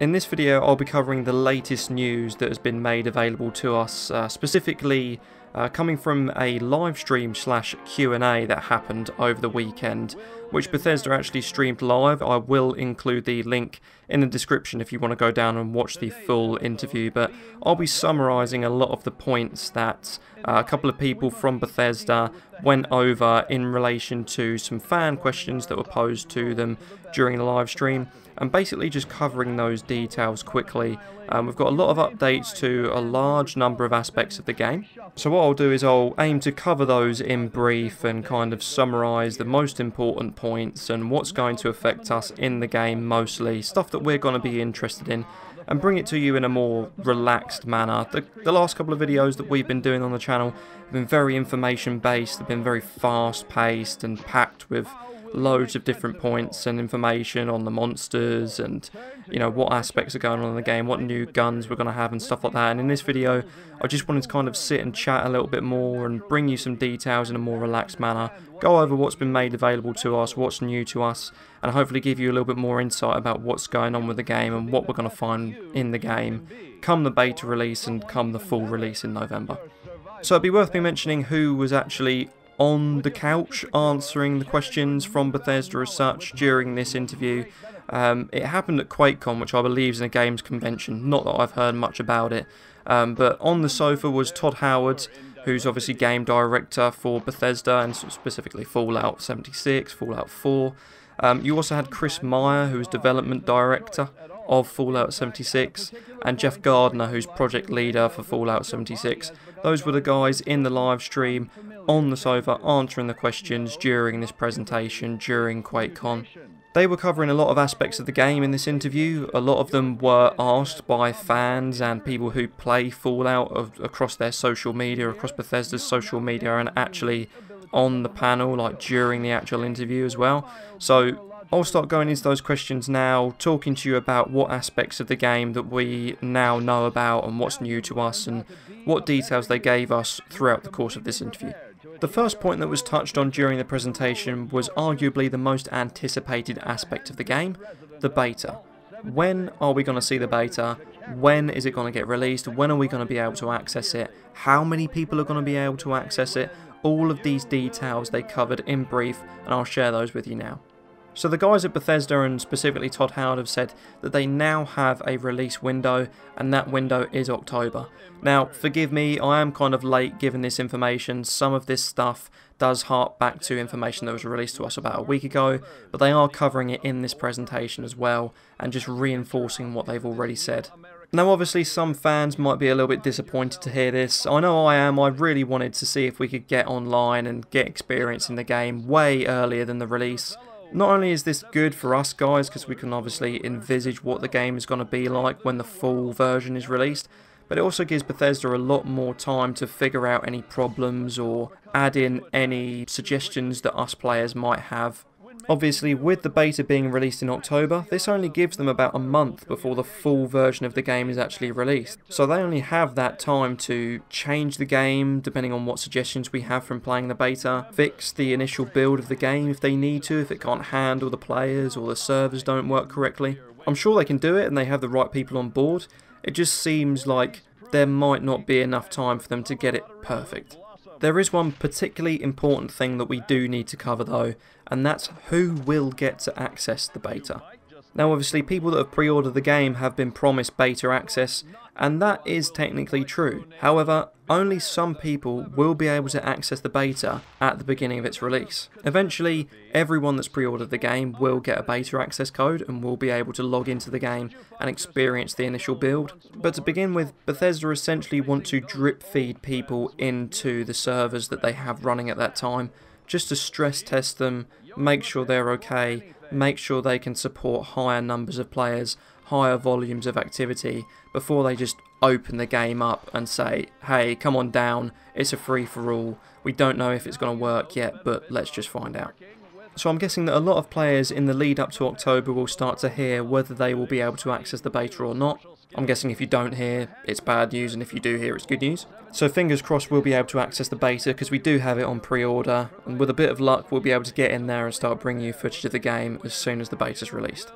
In this video I'll be covering the latest news that has been made available to us, specifically coming from a live stream / Q&A that happened over the weekend, which Bethesda actually streamed live. I will include the link in the description if you want to go down and watch the full interview, but I'll be summarising a lot of the points that a couple of people from Bethesda went over in relation to some fan questions that were posed to them during the live stream, and basically just covering those details quickly. We've got a lot of updates to a large number of aspects of the game, so what I'll do is I'll aim to cover those in brief and kind of summarise the most important points and what's going to affect us in the game mostly, stuff that we're going to be interested in, and bring it to you in a more relaxed manner. The last couple of videos that we've been doing on the channel have been very information based, they've been very fast paced and packed with loads of different points and information on the monsters and, you know, what aspects are going on in the game, what new guns we're going to have and stuff like that. And in this video I just wanted to kind of sit and chat a little bit more and bring you some details in a more relaxed manner, go over what's been made available to us, what's new to us, and hopefully give you a little bit more insight about what's going on with the game and what we're going to find in the game come the beta release and come the full release in November. So it'd be worth me mentioning who was actually on the couch answering the questions from Bethesda as such during this interview. It happened at QuakeCon, which I believe is a games convention, not that I've heard much about it, but on the sofa was Todd Howard, who's obviously game director for Bethesda and specifically Fallout 76, Fallout 4. You also had Chris Meyer, who is development director of Fallout 76, and Jeff Gardner, who's project leader for Fallout 76. Those were the guys in the live stream on the sofa answering the questions during this presentation during QuakeCon. They were covering a lot of aspects of the game in this interview. A lot of them were asked by fans and people who play Fallout across their social media, across Bethesda's social media, and actually on the panel, like during the actual interview as well. So I'll start going into those questions now, talking to you about what aspects of the game that we now know about and what's new to us and what details they gave us throughout the course of this interview. The first point that was touched on during the presentation was arguably the most anticipated aspect of the game, the beta. When are we going to see the beta? When is it going to get released? When are we going to be able to access it? How many people are going to be able to access it? All of these details they covered in brief, and I'll share those with you now. So the guys at Bethesda, and specifically Todd Howard, have said that they now have a release window, and that window is October. Now, forgive me, I am kind of late given this information. Some of this stuff does hark back to information that was released to us about a week ago, but they are covering it in this presentation as well, and just reinforcing what they've already said. Now obviously some fans might be a little bit disappointed to hear this. I know I am. I really wanted to see if we could get online and get experience in the game way earlier than the release. Not only is this good for us guys, because we can obviously envisage what the game is going to be like when the full version is released, but it also gives Bethesda a lot more time to figure out any problems or add in any suggestions that us players might have. Obviously, with the beta being released in October, this only gives them about a month before the full version of the game is actually released. So they only have that time to change the game, depending on what suggestions we have from playing the beta, fix the initial build of the game if they need to, if it can't handle the players or the servers don't work correctly. I'm sure they can do it and they have the right people on board. It just seems like there might not be enough time for them to get it perfect. There is one particularly important thing that we do need to cover though, and that's who will get to access the beta. Now obviously people that have pre-ordered the game have been promised beta access, and that is technically true. However, only some people will be able to access the beta at the beginning of its release. Eventually, everyone that's pre-ordered the game will get a beta access code and will be able to log into the game and experience the initial build. But to begin with, Bethesda essentially want to drip feed people into the servers that they have running at that time, just to stress test them, make sure they're okay, make sure they can support higher numbers of players, higher volumes of activity, before they just open the game up and say, hey, come on down, it's a free-for-all, we don't know if it's going to work yet, but let's just find out. So I'm guessing that a lot of players in the lead up to October will start to hear whether they will be able to access the beta or not. I'm guessing if you don't hear, it's bad news, and if you do hear, it's good news. So fingers crossed we'll be able to access the beta, because we do have it on pre-order, and with a bit of luck we'll be able to get in there and start bringing you footage of the game as soon as the beta's released.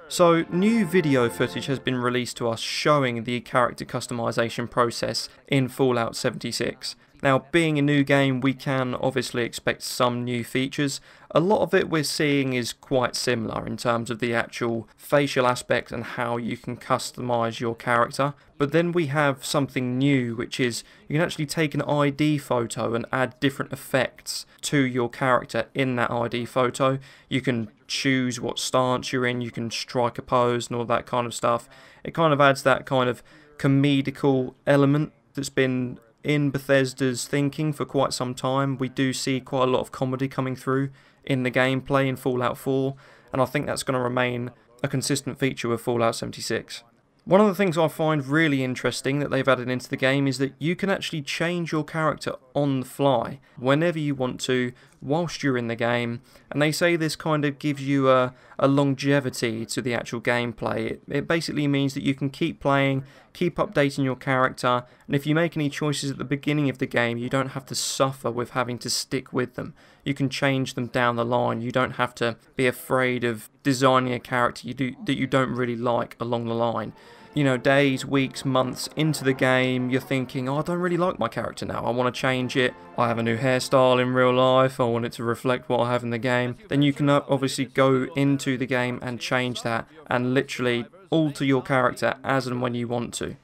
So, new video footage has been released to us showing the character customization process in Fallout 76. Now, being a new game, we can obviously expect some new features. A lot of it we're seeing is quite similar in terms of the actual facial aspect and how you can customize your character. But then we have something new, which is you can actually take an ID photo and add different effects to your character in that ID photo. You can choose what stance you're in, you can strike a pose and all that kind of stuff. It kind of adds that kind of comedical element that's been in Bethesda's thinking for quite some time. We do see quite a lot of comedy coming through in the gameplay in Fallout 4, and I think that's going to remain a consistent feature with Fallout 76. One of the things I find really interesting that they've added into the game is that you can actually change your character on the fly whenever you want to whilst you're in the game, and they say this kind of gives you a longevity to the actual gameplay. It basically means that you can keep playing, keep updating your character, and if you make any choices at the beginning of the game, you don't have to suffer with having to stick with them. You can change them down the line. You don't have to be afraid of designing a character that you don't really like along the line. You know, days, weeks, months into the game, you're thinking, oh, I don't really like my character now, I want to change it, I have a new hairstyle in real life, I want it to reflect what I have in the game. Then you can obviously go into the game and change that and literally alter your character as and when you want to.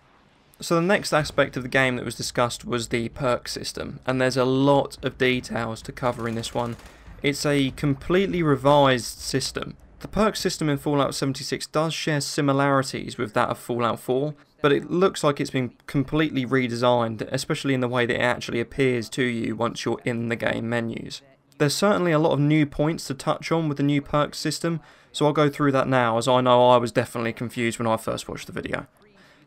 So the next aspect of the game that was discussed was the perk system, and there's a lot of details to cover in this one. It's a completely revised system. The perk system in Fallout 76 does share similarities with that of Fallout 4, but it looks like it's been completely redesigned, especially in the way that it actually appears to you once you're in the game menus. There's certainly a lot of new points to touch on with the new perk system, so I'll go through that now, as I know I was definitely confused when I first watched the video.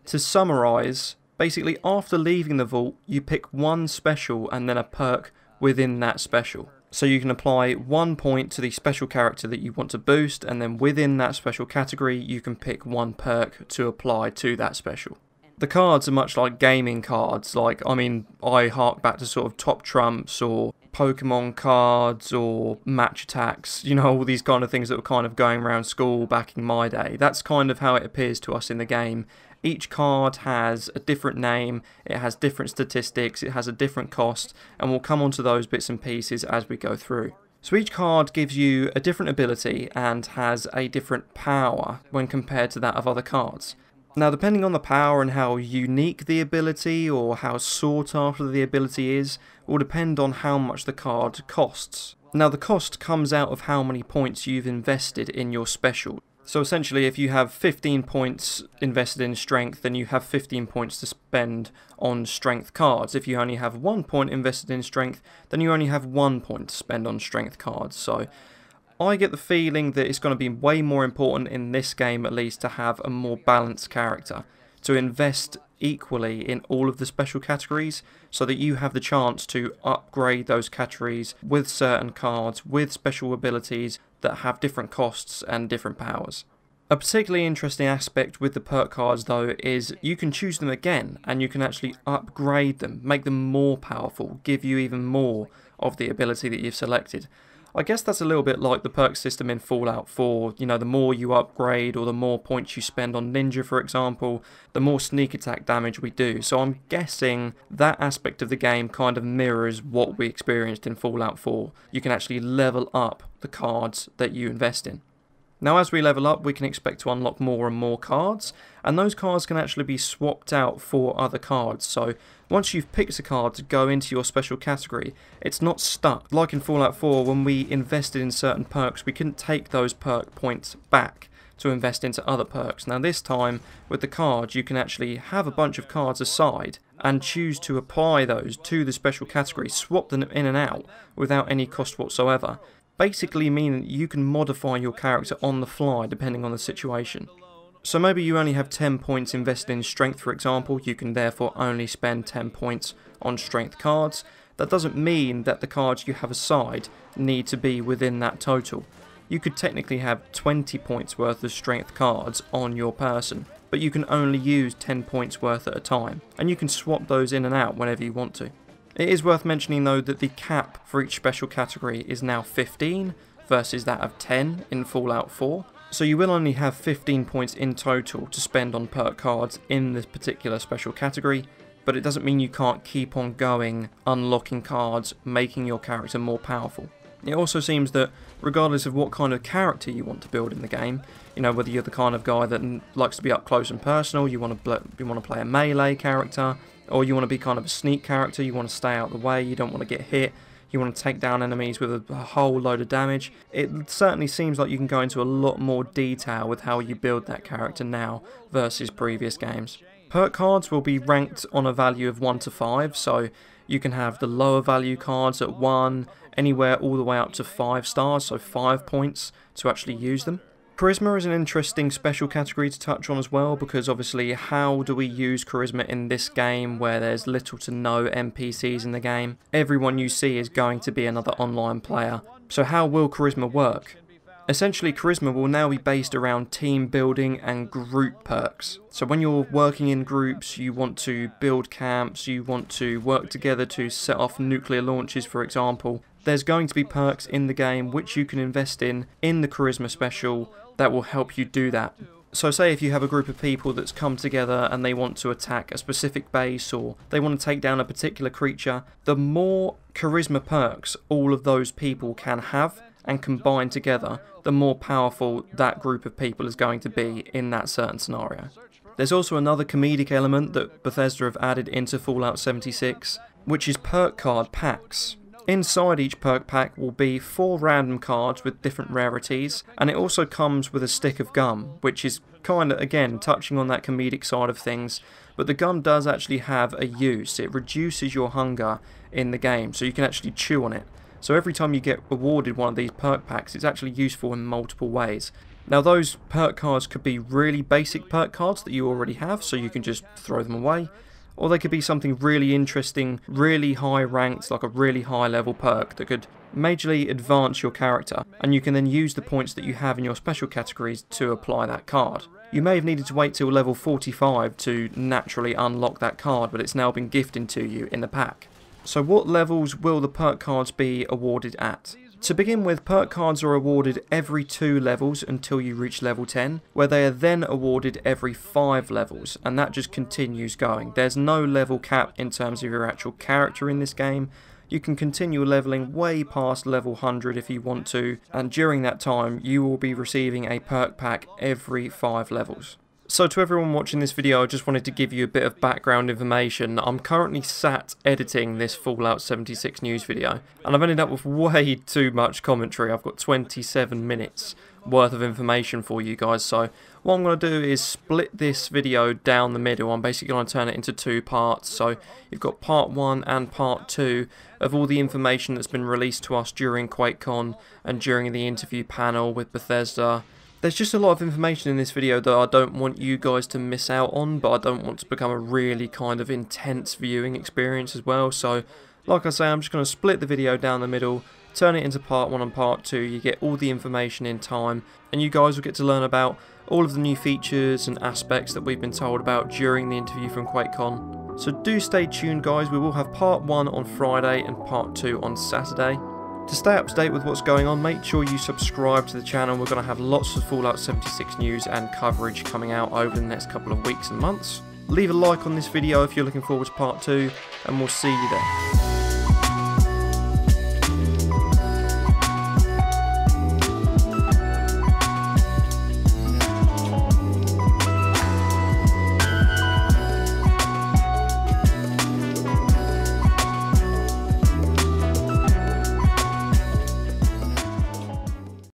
To summarise, basically after leaving the vault, you pick one special and then a perk within that special. So you can apply 1 point to the special character that you want to boost, and then within that special category you can pick one perk to apply to that special. The cards are much like gaming cards, I hark back to sort of Top Trumps or Pokemon cards or match attacks, you know, all these kind of things that were kind of going around school back in my day. That's kind of how it appears to us in the game. Each card has a different name, it has different statistics, it has a different cost, and we'll come onto those bits and pieces as we go through. So each card gives you a different ability and has a different power when compared to that of other cards. Now, depending on the power and how unique the ability or how sought after the ability is, will depend on how much the card costs. Now, the cost comes out of how many points you've invested in your special. So essentially, if you have 15 points invested in strength, then you have 15 points to spend on strength cards. If you only have 1 point invested in strength, then you only have 1 point to spend on strength cards. So I get the feeling that it's going to be way more important in this game, at least, to have a more balanced character, to invest equally in all of the special categories so that you have the chance to upgrade those categories with certain cards, with special abilities that have different costs and different powers. A particularly interesting aspect with the perk cards though is you can choose them again and you can actually upgrade them, make them more powerful, give you even more of the ability that you've selected. I guess that's a little bit like the perk system in Fallout 4, you know, the more you upgrade or the more points you spend on Ninja, for example, the more sneak attack damage we do. So I'm guessing that aspect of the game kind of mirrors what we experienced in Fallout 4. You can actually level up the cards that you invest in. Now as we level up, we can expect to unlock more and more cards, and those cards can actually be swapped out for other cards. So once you've picked a card to go into your special category, it's not stuck. Like in Fallout 4, when we invested in certain perks, we couldn't take those perk points back to invest into other perks. Now this time, with the cards, you can actually have a bunch of cards aside and choose to apply those to the special category, swap them in and out without any cost whatsoever. Basically meaning that you can modify your character on the fly depending on the situation. So maybe you only have 10 points invested in strength, for example, you can therefore only spend 10 points on strength cards. That doesn't mean that the cards you have aside need to be within that total. You could technically have 20 points worth of strength cards on your person, but you can only use 10 points worth at a time, and you can swap those in and out whenever you want to. It is worth mentioning though that the cap for each special category is now 15 versus that of 10 in Fallout 4. So you will only have 15 points in total to spend on perk cards in this particular special category, but it doesn't mean you can't keep on going, unlocking cards, making your character more powerful. It also seems that regardless of what kind of character you want to build in the game, you know, whether you're the kind of guy that likes to be up close and personal, you want to play a melee character, or you want to be kind of a sneak character, you want to stay out of the way, you don't want to get hit, you want to take down enemies with a whole load of damage, it certainly seems like you can go into a lot more detail with how you build that character now versus previous games. Perk cards will be ranked on a value of 1 to 5, so you can have the lower value cards at 1, anywhere all the way up to 5 stars, so 5 points to actually use them. Charisma is an interesting special category to touch on as well, because obviously how do we use charisma in this game where there's little to no NPCs in the game? Everyone you see is going to be another online player, so how will charisma work? Essentially, charisma will now be based around team building and group perks. So when you're working in groups, you want to build camps, you want to work together to set off nuclear launches, for example. There's going to be perks in the game which you can invest in the charisma special that will help you do that. So say if you have a group of people that's come together and they want to attack a specific base, or they want to take down a particular creature, the more charisma perks all of those people can have and combine together, the more powerful that group of people is going to be in that certain scenario. There's also another comedic element that Bethesda have added into Fallout 76, which is perk card packs. Inside each perk pack will be 4 random cards with different rarities, and it also comes with a stick of gum, which is kind of, again, touching on that comedic side of things, but the gum does actually have a use. It reduces your hunger in the game, so you can actually chew on it. So every time you get awarded one of these perk packs, it's actually useful in multiple ways. Now those perk cards could be really basic perk cards that you already have, so you can just throw them away, or they could be something really interesting, really high ranked, like a really high level perk that could majorly advance your character, and you can then use the points that you have in your special categories to apply that card. You may have needed to wait till level 45 to naturally unlock that card, but it's now been gifted to you in the pack. So what levels will the perk cards be awarded at? To begin with, perk cards are awarded every 2 levels until you reach level 10, where they are then awarded every 5 levels, and that just continues going. There's no level cap in terms of your actual character in this game. You can continue leveling way past level 100 if you want to, and during that time you will be receiving a perk pack every 5 levels. So to everyone watching this video, I just wanted to give you a bit of background information. I'm currently sat editing this Fallout 76 news video, and I've ended up with way too much commentary. I've got 27 minutes worth of information for you guys, so what I'm going to do is split this video down the middle. I'm basically going to turn it into 2 parts, so you've got part 1 and part 2 of all the information that's been released to us during QuakeCon and during the interview panel with Bethesda. There's just a lot of information in this video that I don't want you guys to miss out on, but I don't want to become a really kind of intense viewing experience as well. So, like I say, I'm just going to split the video down the middle, turn it into part 1 and part 2. You get all the information in time, and you guys will get to learn about all of the new features and aspects that we've been told about during the interview from QuakeCon. So do stay tuned, guys. We will have part 1 on Friday and part 2 on Saturday. To stay up to date with what's going on, make sure you subscribe to the channel. We're going to have lots of Fallout 76 news and coverage coming out over the next couple of weeks and months. Leave a like on this video if you're looking forward to part 2, and we'll see you there.